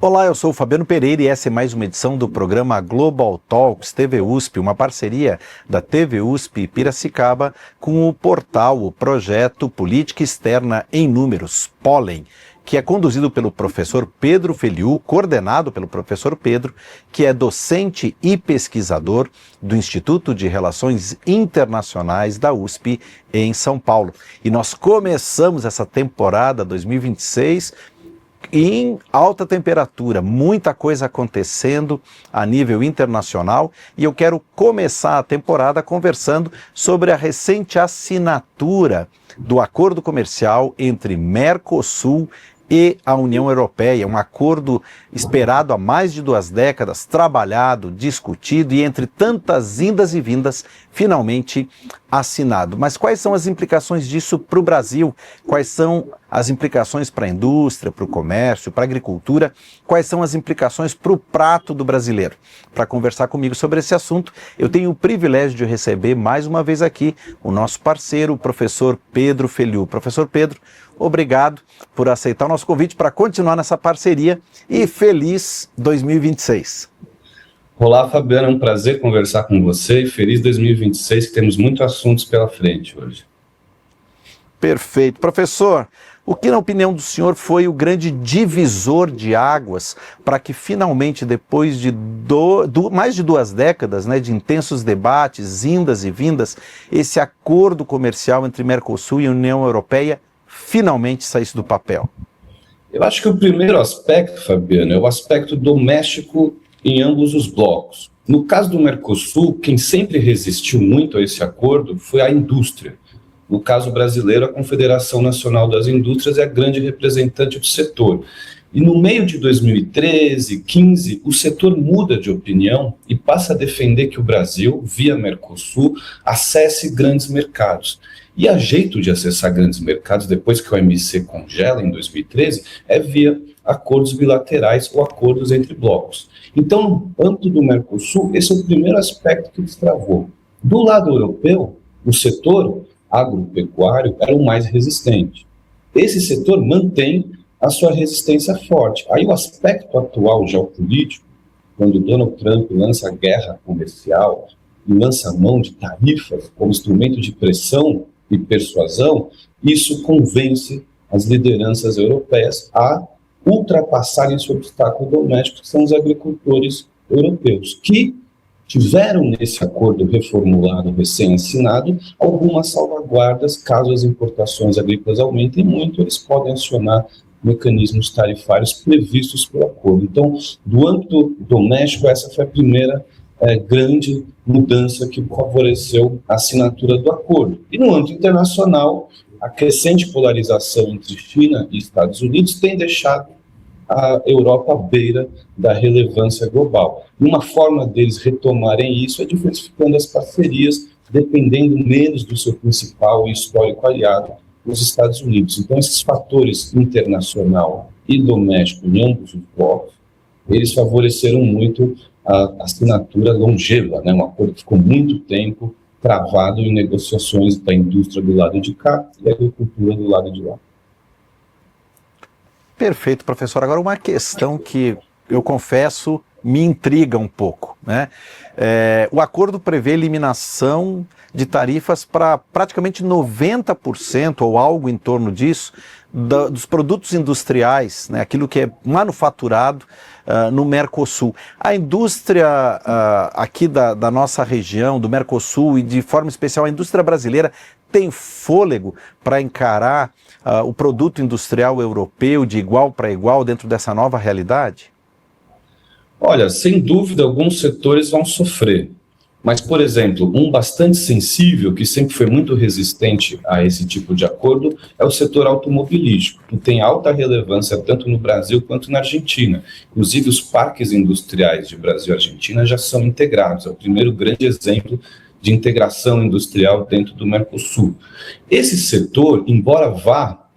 Olá, eu sou o Fabiano Pereira e essa é mais uma edição do programa Global Talks TV USP, uma parceria da TV USP Piracicaba com o portal, o projeto Política Externa em Números, Pólen, que é conduzido pelo professor Pedro Feliu, coordenado pelo professor Pedro, que é docente e pesquisador do Instituto de Relações Internacionais da USP em São Paulo. E nós começamos essa temporada 2026 em alta temperatura, muita coisa acontecendo a nível internacional, e eu quero começar a temporada conversando sobre a recente assinatura do acordo comercial entre Mercosul e a União Europeia, um acordo esperado há mais de 2 décadas, trabalhado, discutido e entre tantas indas e vindas, finalmente assinado. Mas quais são as implicações disso para o Brasil? Quais são as implicações para a indústria, para o comércio, para a agricultura? Quais são as implicações para o prato do brasileiro? Para conversar comigo sobre esse assunto, eu tenho o privilégio de receber mais uma vez aqui o nosso parceiro, o professor Pedro Feliu. Professor Pedro, obrigado por aceitar o nosso convite para continuar nessa parceria e feliz 2026. Olá, Fabiano, é um prazer conversar com você e feliz 2026, que temos muitos assuntos pela frente hoje. Perfeito. Professor, o que, na opinião do senhor, foi o grande divisor de águas para que finalmente, depois de mais de 2 décadas, de intensos debates, indas e vindas, esse acordo comercial entre Mercosul e União Europeia finalmente saísse do papel? Eu acho que o primeiro aspecto, Fabiano, é o aspecto doméstico em ambos os blocos. No caso do Mercosul, quem sempre resistiu muito a esse acordo foi a indústria. No caso brasileiro, a Confederação Nacional das Indústrias é a grande representante do setor. E no meio de 2013, 15, o setor muda de opinião e passa a defender que o Brasil, via Mercosul, acesse grandes mercados. E a jeito de acessar grandes mercados, depois que o OMC congela em 2013, é via acordos bilaterais ou acordos entre blocos. Então, no âmbito do Mercosul, esse é o primeiro aspecto que destravou. Do lado europeu, o setor agropecuário era o mais resistente. Esse setor mantém a sua resistência forte. Aí o aspecto atual geopolítico, quando Donald Trump lança a guerra comercial e lança a mão de tarifas como instrumento de pressão e persuasão, isso convence as lideranças europeias a ultrapassarem esse obstáculo doméstico, que são os agricultores europeus, que tiveram nesse acordo reformulado, recém-assinado, algumas salvaguardas. Caso as importações agrícolas aumentem muito, eles podem acionar mecanismos tarifários previstos pelo acordo. Então, do âmbito doméstico, essa foi a primeira grande mudança que favoreceu a assinatura do acordo. E no âmbito internacional, a crescente polarização entre China e Estados Unidos tem deixado a Europa à beira da relevância global. Uma forma deles retomarem isso é diversificando as parcerias, dependendo menos do seu principal e histórico aliado, os Estados Unidos. Então, esses fatores internacional e doméstico em ambos os blocos, eles favoreceram muito a assinatura longeva, um acordo que ficou muito tempo travado em negociações da indústria do lado de cá e da agricultura do lado de lá. Perfeito, professor. Agora, uma questão que, eu confesso, me intriga um pouco, o acordo prevê eliminação de tarifas para praticamente 90% ou algo em torno disso dos produtos industriais, aquilo que é manufaturado no Mercosul. A indústria aqui da nossa região, do Mercosul, e de forma especial a indústria brasileira, tem fôlego para encarar o produto industrial europeu de igual para igual dentro dessa nova realidade? Olha, sem dúvida, alguns setores vão sofrer. Mas, por exemplo, um bastante sensível, que sempre foi muito resistente a esse tipo de acordo, é o setor automobilístico, que tem alta relevância tanto no Brasil quanto na Argentina. Inclusive, os parques industriais de Brasil e Argentina já são integrados. É o primeiro grande exemplo de integração industrial dentro do Mercosul. Esse setor, embora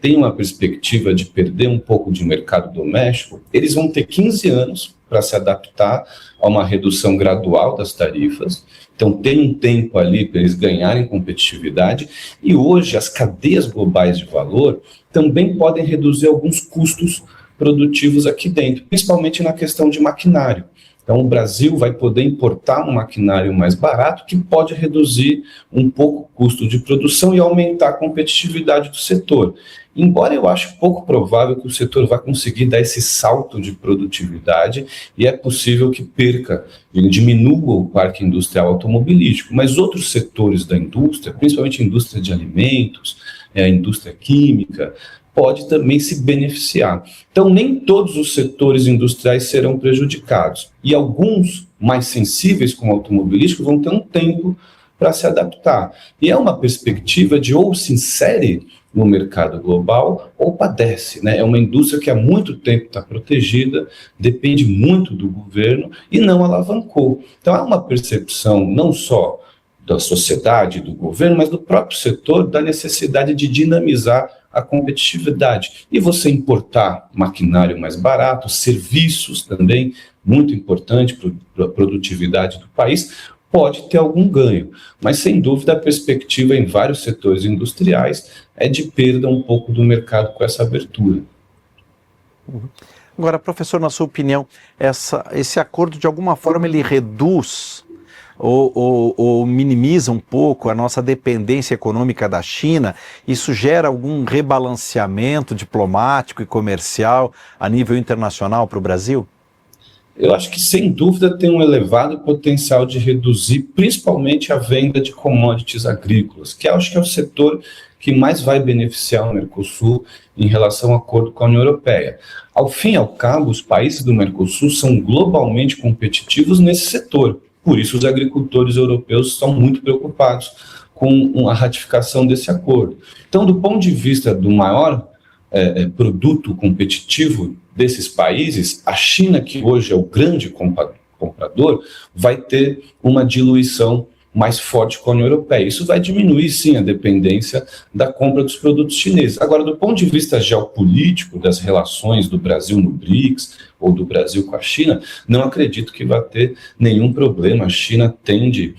tenha uma perspectiva de perder um pouco de mercado doméstico, eles vão ter 15 anos para se adaptar a uma redução gradual das tarifas. Então, tem um tempo ali para eles ganharem competitividade, e hoje as cadeias globais de valor também podem reduzir alguns custos produtivos aqui dentro, principalmente na questão de maquinário. Então, o Brasil vai poder importar um maquinário mais barato que pode reduzir um pouco o custo de produção e aumentar a competitividade do setor. Embora eu ache pouco provável que o setor vá conseguir dar esse salto de produtividade, e é possível que perca, ele diminua o parque industrial automobilístico, mas outros setores da indústria, principalmente a indústria de alimentos, a indústria química, pode também se beneficiar. Então, nem todos os setores industriais serão prejudicados. E alguns mais sensíveis, como o automobilístico, vão ter um tempo para se adaptar. E é uma perspectiva de ou se insere no mercado global ou padece, né? É uma indústria que há muito tempo está protegida, depende muito do governo e não alavancou. Então, há uma percepção não só da sociedade, do governo, mas do próprio setor, da necessidade de dinamizar a competitividade. E você importar maquinário mais barato, serviços também, muito importante para a produtividade do país, pode ter algum ganho. Mas, sem dúvida, a perspectiva em vários setores industriais é de perda um pouco do mercado com essa abertura. Agora, professor, na sua opinião, esse acordo, de alguma forma, ele reduz ou minimiza um pouco a nossa dependência econômica da China? Isso gera algum rebalanceamento diplomático e comercial a nível internacional para o Brasil? Eu acho que, sem dúvida, tem um elevado potencial de reduzir, principalmente a venda de commodities agrícolas, que acho que é o setor que mais vai beneficiar o Mercosul em relação ao acordo com a União Europeia. Ao fim e ao cabo, os países do Mercosul são globalmente competitivos nesse setor. Por isso, os agricultores europeus estão muito preocupados com a ratificação desse acordo. Então, do ponto de vista do maior produto competitivo desses países, a China, que hoje é o grande comprador, vai ter uma diluição mais forte com a União Europeia. Isso vai diminuir, sim, a dependência da compra dos produtos chineses. Agora, do ponto de vista geopolítico, das relações do Brasil no BRICS, ou do Brasil com a China, não acredito que vai ter nenhum problema. A China tende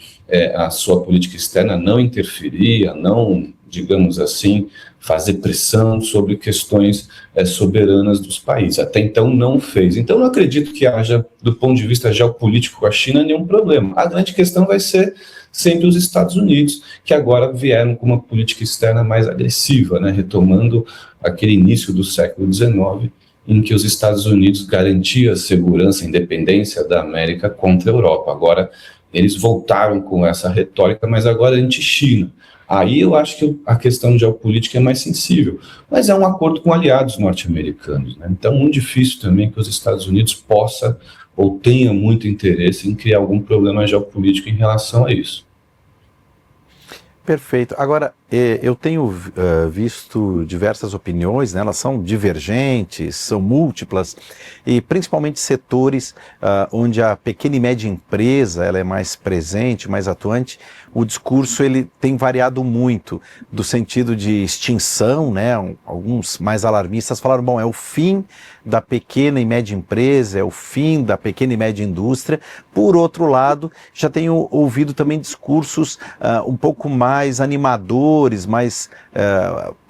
a sua política externa a não interferir, a não, digamos assim, fazer pressão sobre questões soberanas dos países. Até então não fez. Então não acredito que haja, do ponto de vista geopolítico com a China, nenhum problema. A grande questão vai ser sempre os Estados Unidos, que agora vieram com uma política externa mais agressiva, né, retomando aquele início do século XIX, em que os Estados Unidos garantiam a segurança e independência da América contra a Europa. Agora eles voltaram com essa retórica, mas agora anti-China. Aí eu acho que a questão geopolítica é mais sensível, mas é um acordo com aliados norte-americanos, né? Então, muito difícil também que os Estados Unidos possa ou tenha muito interesse em criar algum problema geopolítico em relação a isso. Perfeito. Agora, eu tenho visto diversas opiniões, né? Elas são divergentes, são múltiplas, e principalmente setores onde a pequena e média empresa ela é mais presente, mais atuante. O discurso ele tem variado muito, do sentido de extinção, né? Alguns mais alarmistas falaram, bom, é o fim da pequena e média empresa, é o fim da pequena e média indústria. Por outro lado, já tenho ouvido também discursos um pouco mais animadores, mais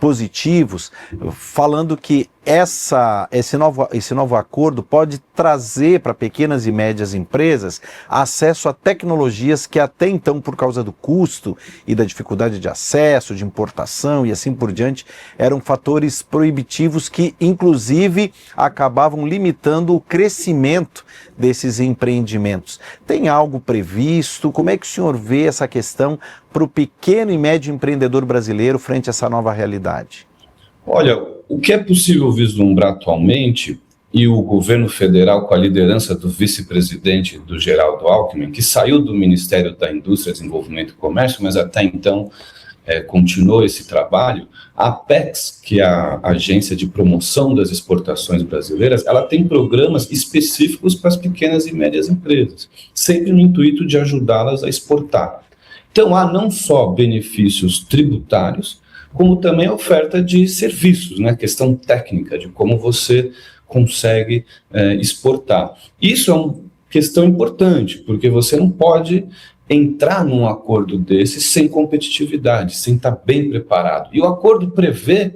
positivos, falando que esse novo acordo pode trazer para pequenas e médias empresas acesso a tecnologias que até então, por causa do custo e da dificuldade de acesso, de importação e assim por diante, eram fatores proibitivos que, inclusive, acabavam limitando o crescimento desses empreendimentos. Tem algo previsto? Como é que o senhor vê essa questão para o pequeno e médio empreendedor brasileiro frente a essa nova realidade? Olha, o que é possível vislumbrar atualmente, e o governo federal, com a liderança do vice-presidente do Geraldo Alckmin, que saiu do Ministério da Indústria, Desenvolvimento e Comércio, mas até então continuou esse trabalho, a Apex, que é a agência de promoção das exportações brasileiras, ela tem programas específicos para as pequenas e médias empresas, sempre no intuito de ajudá-las a exportar. Então, há não só benefícios tributários, como também a oferta de serviços, né? Questão técnica de como você consegue exportar. Isso é uma questão importante, porque você não pode entrar num acordo desse sem competitividade, sem estar bem preparado. E o acordo prevê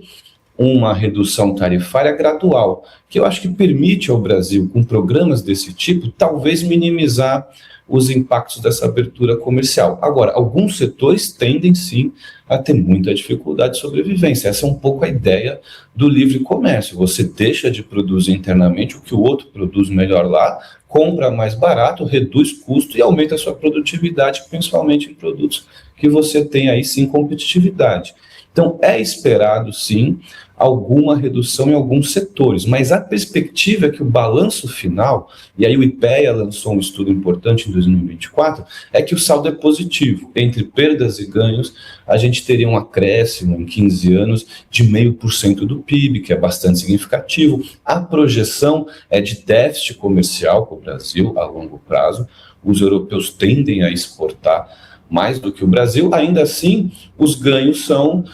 uma redução tarifária gradual, que eu acho que permite ao Brasil, com programas desse tipo, talvez minimizar os impactos dessa abertura comercial. Agora, alguns setores tendem sim a ter muita dificuldade de sobrevivência. Essa é um pouco a ideia do livre comércio. Você deixa de produzir internamente o que o outro produz melhor lá, compra mais barato, reduz custo e aumenta a sua produtividade, principalmente em produtos que você tem aí sim competitividade. Então, é esperado, sim, alguma redução em alguns setores, mas a perspectiva é que o balanço final, e aí o IPEA lançou um estudo importante em 2024, é que o saldo é positivo. Entre perdas e ganhos, a gente teria um acréscimo em 15 anos de 0,5% do PIB, que é bastante significativo. A projeção é de déficit comercial com o Brasil a longo prazo. Os europeus tendem a exportar mais do que o Brasil, ainda assim, os ganhos são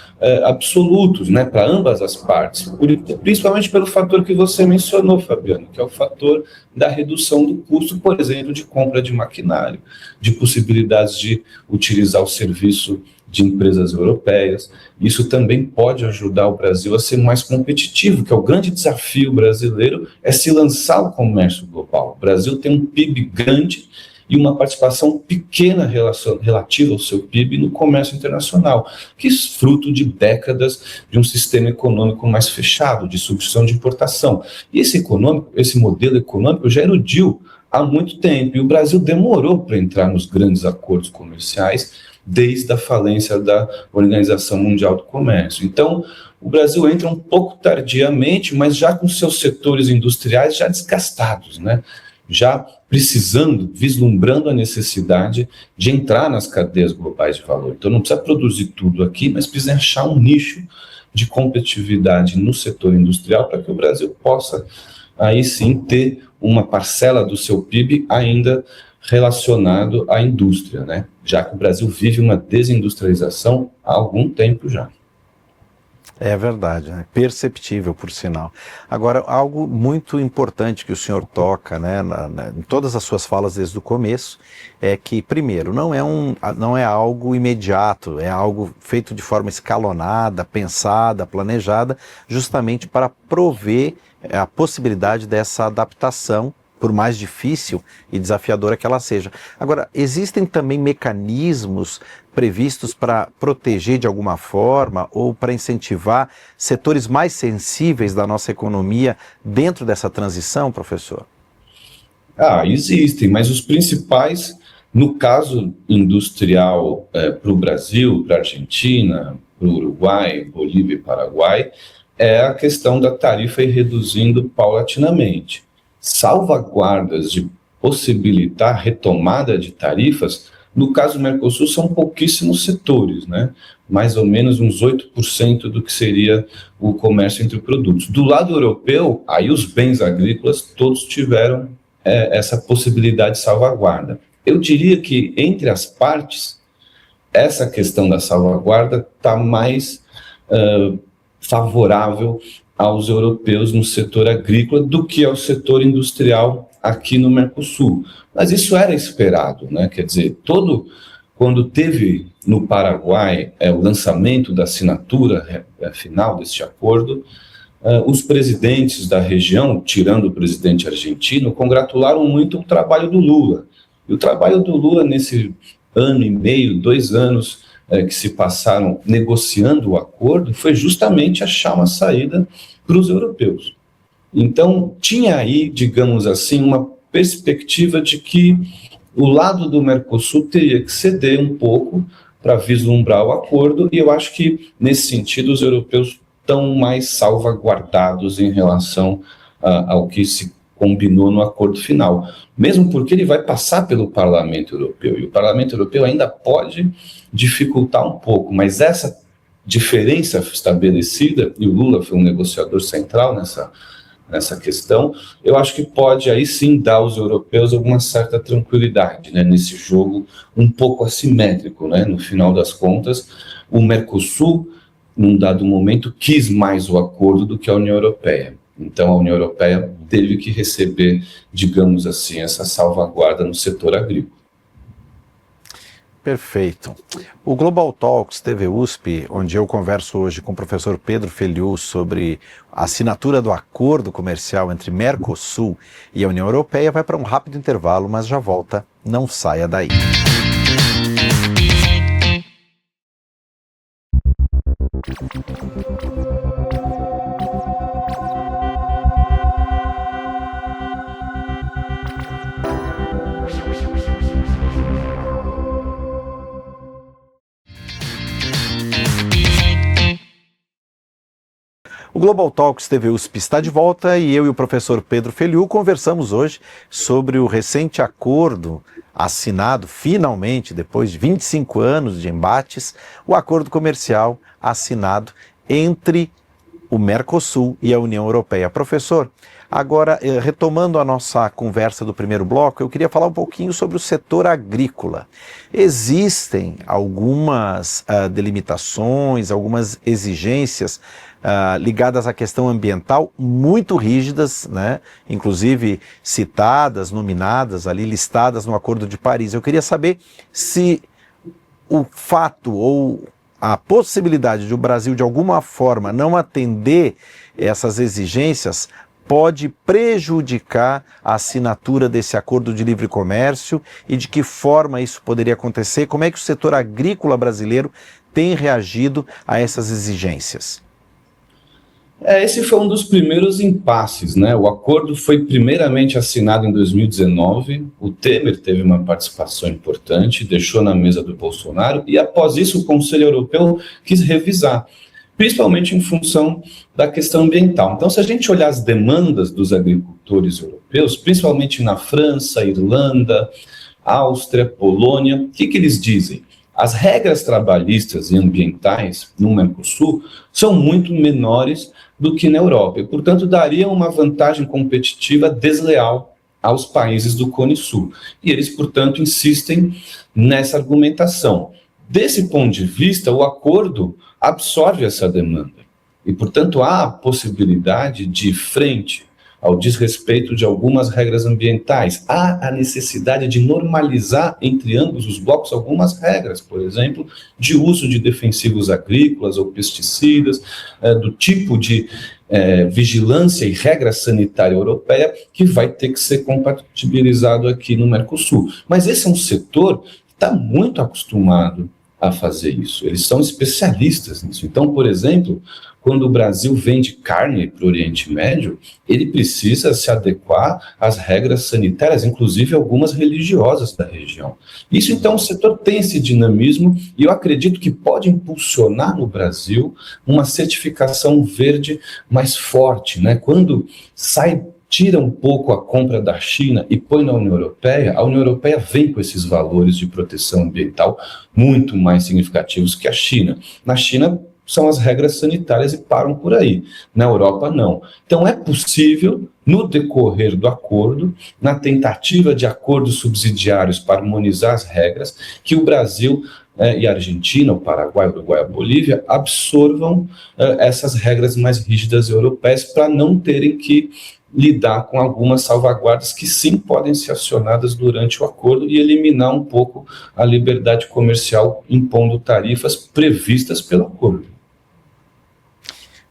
absolutos, né, para ambas as partes, principalmente pelo fator que você mencionou, Fabiano, que é o fator da redução do custo, por exemplo, de compra de maquinário, de possibilidades de utilizar o serviço de empresas europeias. Isso também pode ajudar o Brasil a ser mais competitivo, que é o grande desafio brasileiro, é se lançar ao comércio global. O Brasil tem um PIB grande e uma participação pequena relativa ao seu PIB no comércio internacional, que é fruto de décadas de um sistema econômico mais fechado, de substituição de importação. E esse modelo econômico já erudiu há muito tempo, e o Brasil demorou para entrar nos grandes acordos comerciais desde a falência da Organização Mundial do Comércio. Então, o Brasil entra um pouco tardiamente, mas já com seus setores industriais já desgastados, né? Já precisando, vislumbrando a necessidade de entrar nas cadeias globais de valor. Então não precisa produzir tudo aqui, mas precisa achar um nicho de competitividade no setor industrial para que o Brasil possa, aí sim, ter uma parcela do seu PIB ainda relacionado à indústria, né? Já que o Brasil vive uma desindustrialização há algum tempo já. É verdade, né? Perceptível, por sinal. Agora, algo muito importante que o senhor toca, né, em todas as suas falas desde o começo, é que, primeiro, não é algo imediato, é algo feito de forma escalonada, pensada, planejada, justamente para prover a possibilidade dessa adaptação, por mais difícil e desafiadora que ela seja. Agora, existem também mecanismos previstos para proteger de alguma forma ou para incentivar setores mais sensíveis da nossa economia dentro dessa transição, professor? Existem, mas os principais, no caso industrial, para o Brasil, para a Argentina, para o Uruguai, Bolívia e Paraguai, é a questão da tarifa ir reduzindo paulatinamente. Salvaguardas de possibilitar retomada de tarifas, no caso do Mercosul, são pouquíssimos setores, né? Mais ou menos uns 8% do que seria o comércio entre produtos. Do lado europeu, aí os bens agrícolas todos tiveram essa possibilidade de salvaguarda. Eu diria que entre as partes, essa questão da salvaguarda está mais favorável aos europeus no setor agrícola do que ao setor industrial aqui no Mercosul. Mas isso era esperado, né? Quer dizer, quando teve no Paraguai o lançamento da assinatura final deste acordo, os presidentes da região, tirando o presidente argentino, congratularam muito o trabalho do Lula. E o trabalho do Lula nesse ano e meio, 2 anos, que se passaram negociando o acordo, foi justamente achar uma saída para os europeus. Então, tinha aí, digamos assim, uma perspectiva de que o lado do Mercosul teria que ceder um pouco para vislumbrar o acordo, e eu acho que, nesse sentido, os europeus estão mais salvaguardados em relação ao que se combinou no acordo final, mesmo porque ele vai passar pelo Parlamento Europeu, e o Parlamento Europeu ainda pode dificultar um pouco, mas essa diferença estabelecida, e o Lula foi um negociador central nessa questão, eu acho que pode aí sim dar aos europeus alguma certa tranquilidade, né, nesse jogo um pouco assimétrico, né, no final das contas, o Mercosul, num dado momento, quis mais o acordo do que a União Europeia. Então, a União Europeia teve que receber, digamos assim, essa salvaguarda no setor agrícola. Perfeito. O Global Talks TV USP, onde eu converso hoje com o professor Pedro Feliu sobre a assinatura do acordo comercial entre Mercosul e a União Europeia, vai para um rápido intervalo, mas já volta. Não saia daí. O Global Talks TV USP está de volta e eu e o professor Pedro Feliu conversamos hoje sobre o recente acordo assinado, finalmente, depois de 25 anos de embates, o acordo comercial assinado entre o Mercosul e a União Europeia. Professor, agora, retomando a nossa conversa do primeiro bloco, eu queria falar um pouquinho sobre o setor agrícola. Existem algumas delimitações, algumas exigências ligadas à questão ambiental muito rígidas, né? Inclusive citadas, nominadas, ali listadas no Acordo de Paris. Eu queria saber se o fato ou a possibilidade de o Brasil de alguma forma não atender essas exigências pode prejudicar a assinatura desse acordo de livre comércio e de que forma isso poderia acontecer, como é que o setor agrícola brasileiro tem reagido a essas exigências? Esse foi um dos primeiros impasses, né? O acordo foi primeiramente assinado em 2019, o Temer teve uma participação importante, deixou na mesa do Bolsonaro, e após isso o Conselho Europeu quis revisar, principalmente em função da questão ambiental. Então, se a gente olhar as demandas dos agricultores europeus, principalmente na França, Irlanda, Áustria, Polônia, o que eles dizem? As regras trabalhistas e ambientais no Mercosul são muito menores do que na Europa e, portanto, dariam uma vantagem competitiva desleal aos países do Cone Sul. E eles, portanto, insistem nessa argumentação. Desse ponto de vista, o acordo absorve essa demanda e, portanto, há a possibilidade de, frente ao desrespeito de algumas regras ambientais, há a necessidade de normalizar entre ambos os blocos algumas regras, por exemplo, de uso de defensivos agrícolas ou pesticidas, do tipo de vigilância e regra sanitária europeia que vai ter que ser compatibilizado aqui no Mercosul. Mas esse é um setor que está muito acostumado a fazer isso, eles são especialistas nisso. Então, por exemplo, quando o Brasil vende carne para o Oriente Médio, ele precisa se adequar às regras sanitárias, inclusive algumas religiosas da região. Isso, então, o setor tem esse dinamismo e eu acredito que pode impulsionar no Brasil uma certificação verde mais forte, né? Quando tira um pouco a compra da China e põe na União Europeia, a União Europeia vem com esses valores de proteção ambiental muito mais significativos que a China. Na China, são as regras sanitárias e param por aí. Na Europa, não. Então, é possível, no decorrer do acordo, na tentativa de acordos subsidiários para harmonizar as regras, que o Brasil e a Argentina, o Paraguai, o Uruguai, a Bolívia, absorvam essas regras mais rígidas europeias para não terem que lidar com algumas salvaguardas que sim podem ser acionadas durante o acordo e eliminar um pouco a liberdade comercial impondo tarifas previstas pelo acordo.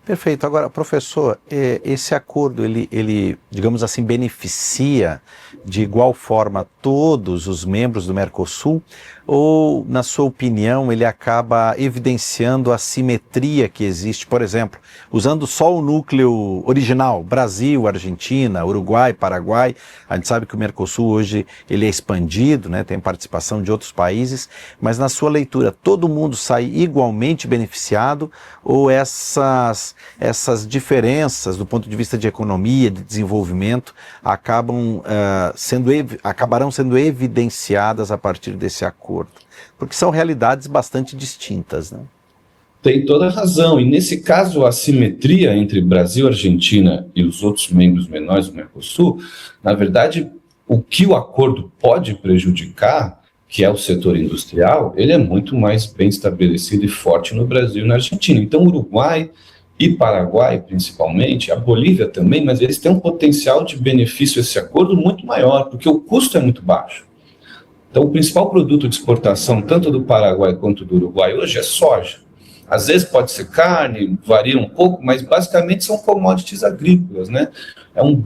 Perfeito. Agora, professor, esse acordo, ele, digamos assim, beneficia de igual forma todos os membros do Mercosul ou, na sua opinião, ele acaba evidenciando a simetria que existe, por exemplo, usando só o núcleo original, Brasil, Argentina, Uruguai, Paraguai, a gente sabe que o Mercosul hoje ele é expandido, né, tem participação de outros países, mas na sua leitura, todo mundo sai igualmente beneficiado ou essas diferenças do ponto de vista de economia, de desenvolvimento, acabarão sendo evidenciadas a partir desse acordo? Porque são realidades bastante distintas, né? Tem toda a razão, e nesse caso a simetria entre Brasil, Argentina e os outros membros menores do Mercosul, na verdade, o que o acordo pode prejudicar, que é o setor industrial, ele é muito mais bem estabelecido e forte no Brasil e na Argentina. Então, Uruguai e Paraguai, principalmente, a Bolívia também, mas eles têm um potencial de benefício esse acordo muito maior, porque o custo é muito baixo. Então, o principal produto de exportação, tanto do Paraguai quanto do Uruguai, hoje é soja. Às vezes pode ser carne, varia um pouco, mas basicamente são commodities agrícolas, né? É um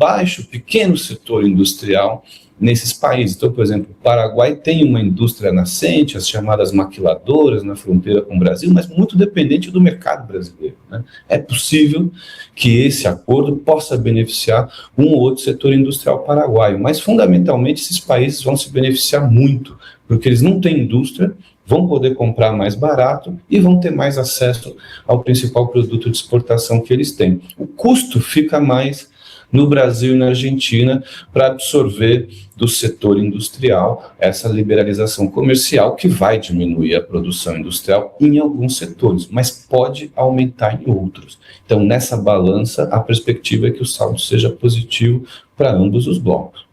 pequeno setor industrial nesses países. Então, por exemplo, o Paraguai tem uma indústria nascente, as chamadas maquiladoras na fronteira com o Brasil, mas muito dependente do mercado brasileiro, né? É possível que esse acordo possa beneficiar um ou outro setor industrial paraguaio, mas fundamentalmente esses países vão se beneficiar muito, porque eles não têm indústria, vão poder comprar mais barato e vão ter mais acesso ao principal produto de exportação que eles têm. O custo fica mais no Brasil e na Argentina para absorver do setor industrial essa liberalização comercial que vai diminuir a produção industrial em alguns setores, mas pode aumentar em outros. Então, nessa balança, a perspectiva é que o saldo seja positivo para ambos os blocos.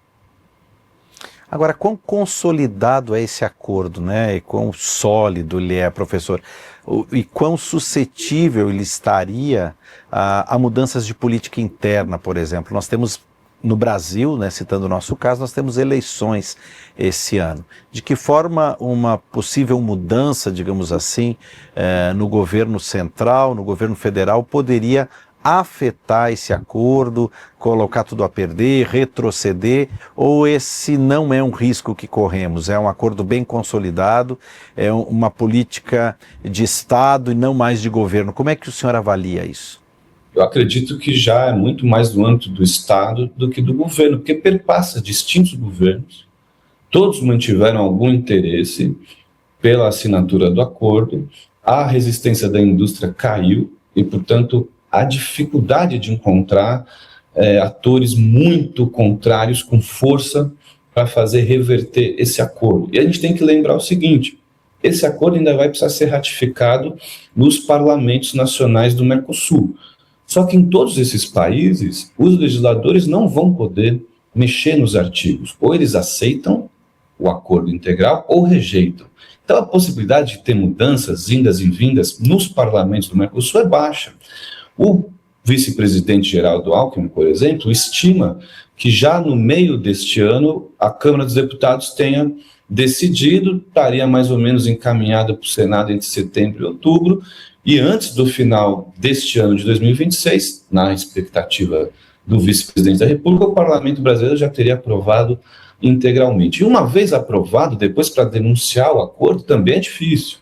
Agora, quão consolidado é esse acordo, né? E quão sólido ele é, professor? E quão suscetível ele estaria a mudanças de política interna, por exemplo? Nós temos no Brasil, né, citando o nosso caso, nós temos eleições esse ano. De que forma uma possível mudança, digamos assim, no governo central, no governo federal, poderia afetar esse acordo, colocar tudo a perder, retroceder, ou esse não é um risco que corremos, é um acordo bem consolidado, é uma política de Estado e não mais de governo? Como é que o senhor avalia isso? Eu acredito que já é muito mais do âmbito do Estado do que do governo, porque perpassa distintos governos, todos mantiveram algum interesse pela assinatura do acordo, a resistência da indústria caiu e, portanto, a dificuldade de encontrar atores muito contrários com força para fazer reverter esse acordo. E a gente tem que lembrar o seguinte: esse acordo ainda vai precisar ser ratificado nos parlamentos nacionais do Mercosul. Só que em todos esses países, os legisladores não vão poder mexer nos artigos. Ou eles aceitam o acordo integral ou rejeitam. Então a possibilidade de ter mudanças, indas e vindas, nos parlamentos do Mercosul é baixa. O vice-presidente Geraldo Alckmin, por exemplo, estima que já no meio deste ano a Câmara dos Deputados tenha decidido, estaria mais ou menos encaminhada para o Senado entre setembro e outubro, e antes do final deste ano de 2026, na expectativa do vice-presidente da República, o Parlamento brasileiro já teria aprovado integralmente. E uma vez aprovado, depois para denunciar o acordo também é difícil.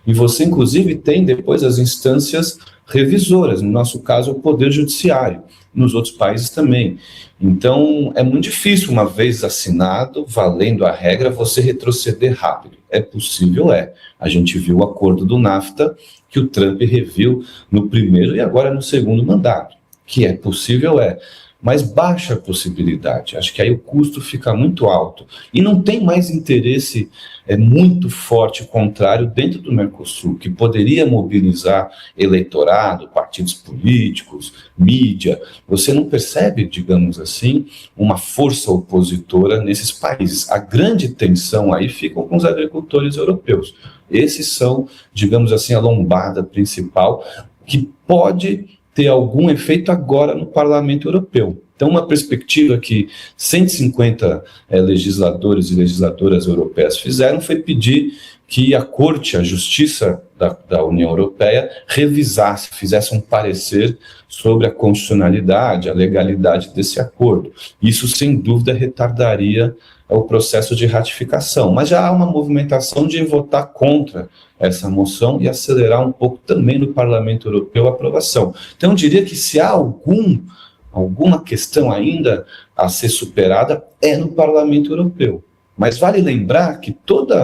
E você, inclusive, tem depois as instâncias revisoras, no nosso caso, o Poder Judiciário, nos outros países também. Então, é muito difícil, uma vez assinado, valendo a regra, você retroceder rápido. É possível, é. A gente viu o acordo do NAFTA, que o Trump reviu no primeiro e agora no segundo mandato. Que é possível, é. Mas baixa a possibilidade. Acho que aí o custo fica muito alto. E não tem mais interesse muito forte contrário dentro do Mercosul, que poderia mobilizar eleitorado, partidos políticos, mídia. Você não percebe, digamos assim, uma força opositora nesses países. A grande tensão aí fica com os agricultores europeus. Esses são, digamos assim, a lombada principal, que pode ter algum efeito agora no Parlamento Europeu. Então, uma perspectiva que 150 legisladores e legisladoras europeias fizeram foi pedir que a Corte, a Justiça da União Europeia, revisasse, fizesse um parecer sobre a constitucionalidade, a legalidade desse acordo. Isso, sem dúvida, retardaria o processo de ratificação. Mas já há uma movimentação de votar contra essa moção e acelerar um pouco também no Parlamento Europeu a aprovação. Então, eu diria que se há alguma questão ainda a ser superada, é no Parlamento Europeu. Mas vale lembrar que todo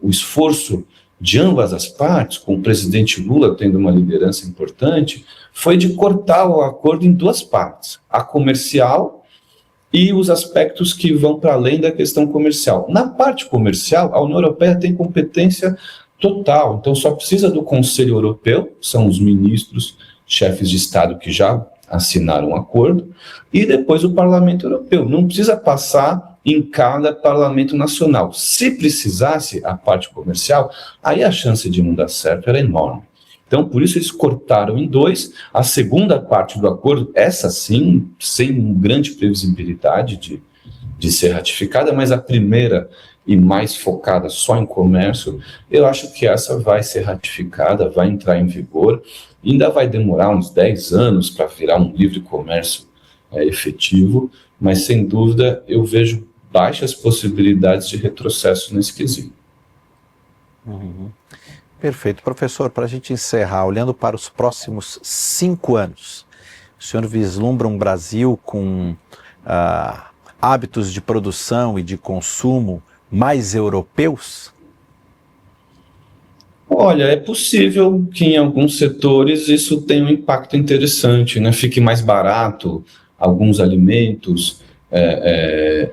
o esforço de ambas as partes, com o presidente Lula tendo uma liderança importante, foi de cortar o acordo em duas partes: a comercial e os aspectos que vão para além da questão comercial. Na parte comercial, a União Europeia tem competência total, então só precisa do Conselho Europeu, são os ministros, chefes de Estado que já assinaram um acordo, e depois o Parlamento Europeu. Não precisa passar em cada parlamento nacional. Se precisasse a parte comercial, aí a chance de não dar certo era enorme. Então, por isso eles cortaram em dois. A segunda parte do acordo, essa sim, sem grande previsibilidade de ser ratificada, mas a primeira e mais focada só em comércio, eu acho que essa vai ser ratificada, vai entrar em vigor, ainda vai demorar uns 10 anos para virar um livre comércio efetivo, mas sem dúvida eu vejo baixas possibilidades de retrocesso nesse quesito. Perfeito. Professor, para a gente encerrar, olhando para os próximos 5 anos, o senhor vislumbra um Brasil com hábitos de produção e de consumo mais europeus? Olha, é possível que em alguns setores isso tenha um impacto interessante, né? Fique mais barato alguns alimentos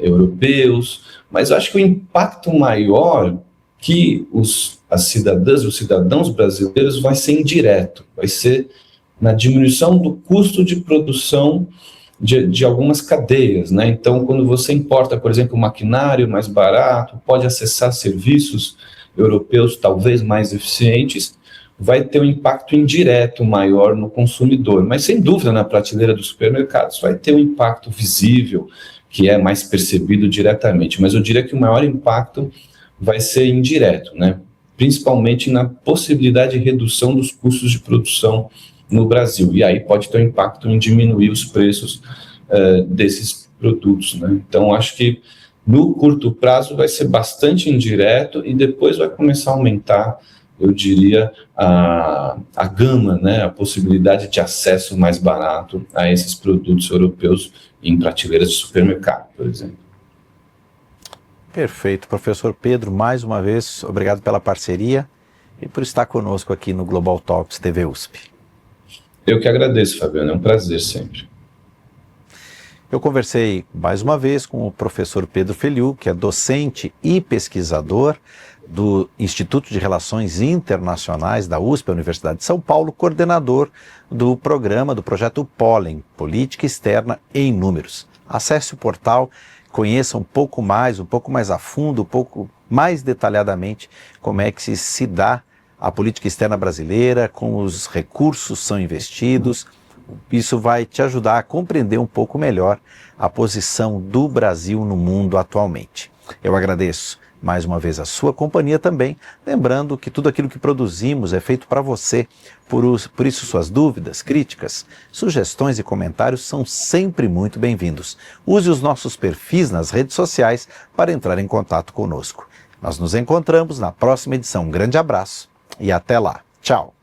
europeus, mas eu acho que o impacto maior que as cidadãs e os cidadãos brasileiros vai ser indireto, vai ser na diminuição do custo de produção de algumas cadeias, né? Então, quando você importa, por exemplo, um maquinário mais barato, pode acessar serviços europeus talvez mais eficientes, vai ter um impacto indireto maior no consumidor. Mas, sem dúvida, na prateleira dos supermercados vai ter um impacto visível, que é mais percebido diretamente. Mas eu diria que o maior impacto vai ser indireto, né? Principalmente na possibilidade de redução dos custos de produção no Brasil, e aí pode ter um impacto em diminuir os preços desses produtos, né? Então, acho que no curto prazo vai ser bastante indireto e depois vai começar a aumentar, eu diria, a gama, né? A possibilidade de acesso mais barato a esses produtos europeus em prateleiras de supermercado, por exemplo. Perfeito. Professor Pedro, mais uma vez, obrigado pela parceria e por estar conosco aqui no Global Talks TV USP. Eu que agradeço, Fabiano, é um prazer sempre. Eu conversei mais uma vez com o professor Pedro Feliu, que é docente e pesquisador do Instituto de Relações Internacionais da USP, a Universidade de São Paulo, coordenador do programa, do projeto Pólen, Política Externa em Números. Acesse o portal, conheça um pouco mais a fundo, um pouco mais detalhadamente como é que se dá a política externa brasileira, como os recursos são investidos. Isso vai te ajudar a compreender um pouco melhor a posição do Brasil no mundo atualmente. Eu agradeço mais uma vez a sua companhia também, lembrando que tudo aquilo que produzimos é feito para você. Por isso suas dúvidas, críticas, sugestões e comentários são sempre muito bem-vindos. Use os nossos perfis nas redes sociais para entrar em contato conosco. Nós nos encontramos na próxima edição. Um grande abraço e até lá. Tchau!